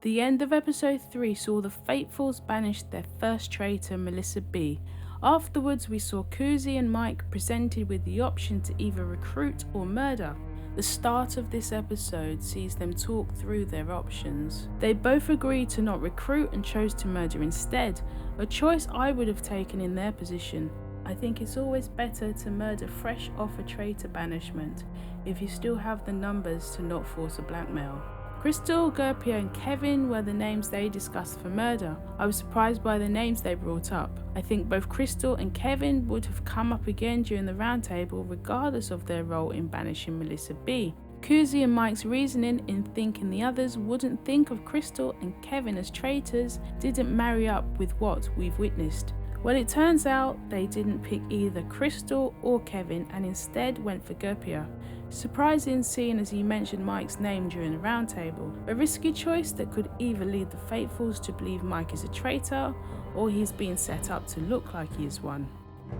The end of episode 3 saw the Fatefuls banish their first traitor, Melissa B. Afterwards, we saw Kuzi and Mike presented with the option to either recruit or murder. The start of this episode sees them talk through their options. They both agreed to not recruit and chose to murder instead, a choice I would have taken in their position. I think it's always better to murder fresh off a traitor banishment if you still have the numbers to not force a blackmail. Crystal, Gerpia and Kevin were the names they discussed for murder. I was surprised by the names they brought up. I think both Crystal and Kevin would have come up again during the roundtable regardless of their role in banishing Melissa B. Kuzi and Mike's reasoning in thinking the others wouldn't think of Crystal and Kevin as traitors didn't marry up with what we've witnessed. Well, it turns out they didn't pick either Crystal or Kevin and instead went for Gerpia. Surprising seeing as he mentioned Mike's name during the roundtable. A risky choice that could either lead the Fatefuls to believe Mike is a traitor or he's being set up to look like he is one.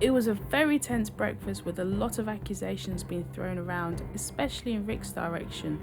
It was a very tense breakfast with a lot of accusations being thrown around, especially in Rick's direction.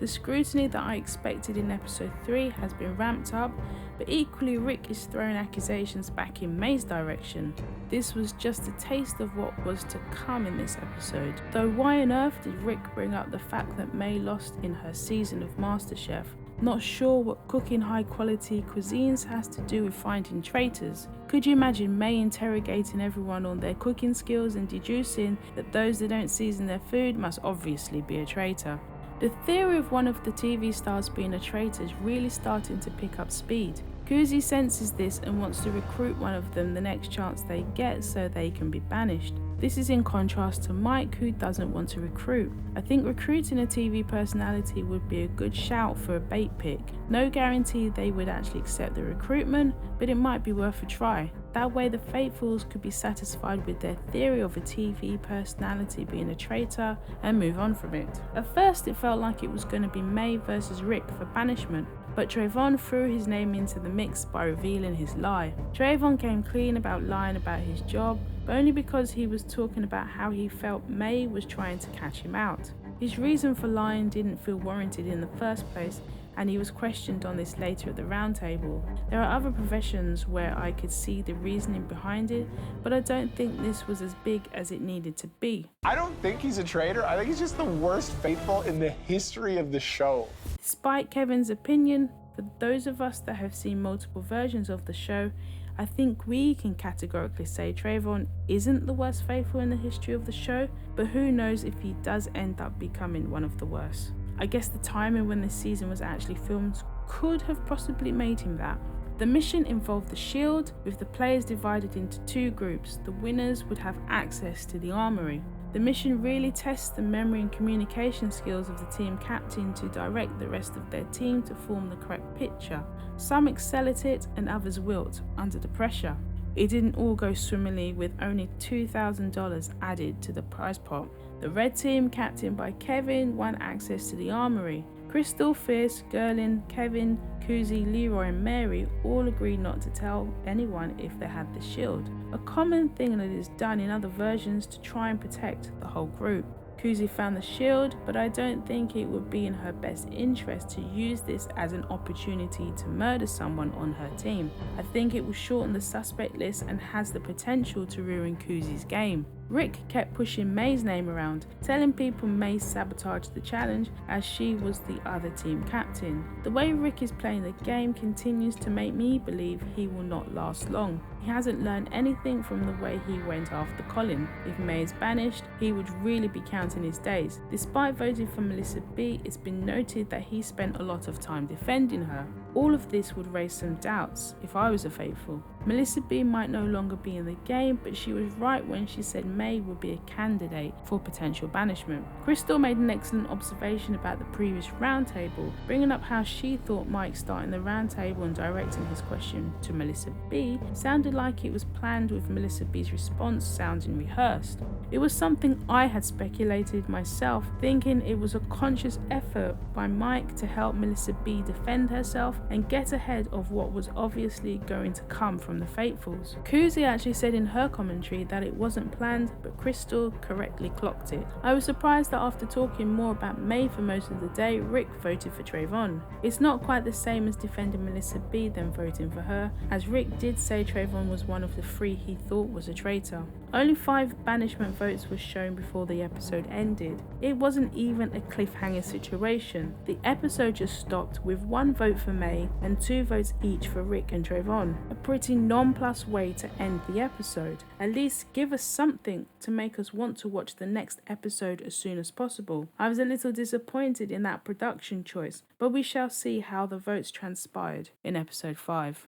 The scrutiny that I expected in episode 3 has been ramped up, but equally Rick is throwing accusations back in May's direction. This was just a taste of what was to come in this episode. Though why on earth did Rick bring up the fact that May lost in her season of MasterChef? Not sure what cooking high quality cuisines has to do with finding traitors. Could you imagine May interrogating everyone on their cooking skills and deducing that those that don't season their food must obviously be a traitor? The theory of one of the TV stars being a traitor is really starting to pick up speed. Kuzi senses this and wants to recruit one of them the next chance they get so they can be banished. This is in contrast to Mike, who doesn't want to recruit. I think recruiting a TV personality would be a good shout for a bait pick. No guarantee they would actually accept the recruitment, but it might be worth a try. That way the Fatefuls could be satisfied with their theory of a TV personality being a traitor and move on from it. At first it felt like it was going to be May versus Rick for banishment, but Trayvon threw his name into the mix by revealing his lie. Trayvon came clean about lying about his job, but only because he was talking about how he felt May was trying to catch him out. His reason for lying didn't feel warranted in the first place, and he was questioned on this later at the roundtable. There are other professions where I could see the reasoning behind it, but I don't think this was as big as it needed to be. I don't think he's a traitor. I think he's just the worst faithful in the history of the show. Despite Kevin's opinion, for those of us that have seen multiple versions of the show, I think we can categorically say Trayvon isn't the worst faithful in the history of the show, but who knows if he does end up becoming one of the worst. I guess the timing when this season was actually filmed could have possibly made him that. The mission involved the shield, with the players divided into two groups. The winners would have access to the armory. The mission really tests the memory and communication skills of the team captain to direct the rest of their team to form the correct picture. Some excel at it and others wilt under the pressure. It didn't all go swimmingly, with only $2,000 added to the prize pot. The red team, captained by Kevin, won access to the armory. Crystal, Fierce, Gerlin, Kevin, Kuzi, Leroy and Mary all agreed not to tell anyone if they had the shield, a common thing that is done in other versions to try and protect the whole group. Kuzi found the shield, but I don't think it would be in her best interest to use this as an opportunity to murder someone on her team. I think it will shorten the suspect list and has the potential to ruin Kuzi's game. Rick kept pushing May's name around, telling people May sabotaged the challenge as she was the other team captain. The way Rick is playing the game continues to make me believe he will not last long. He hasn't learned anything from the way he went after Colin. If May is banished, he would really be counting his days. Despite voting for Melissa B, it's been noted that he spent a lot of time defending her. All of this would raise some doubts if I was a faithful. Melissa B might no longer be in the game, but she was right when she said May would be a candidate for potential banishment. Crystal made an excellent observation about the previous roundtable, bringing up how she thought Mike starting the roundtable and directing his question to Melissa B sounded like it was planned, with Melissa B's response sounding rehearsed. It was something I had speculated myself, thinking it was a conscious effort by Mike to help Melissa B defend herself, and get ahead of what was obviously going to come from the Faithfuls. Kuzi actually said in her commentary that it wasn't planned, but Crystal correctly clocked it. I was surprised that after talking more about May for most of the day, Rick voted for Trayvon. It's not quite the same as defending Melissa B then voting for her, as Rick did say Trayvon was one of the 3 he thought was a traitor. Only 5 banishment votes were shown before the episode ended. It wasn't even a cliffhanger situation. The episode just stopped with 1 vote for May and 2 votes each for Rick and Trayvon. A pretty non-plus way to end the episode. At least give us something to make us want to watch the next episode as soon as possible. I was a little disappointed in that production choice, but we shall see how the votes transpired in episode 5.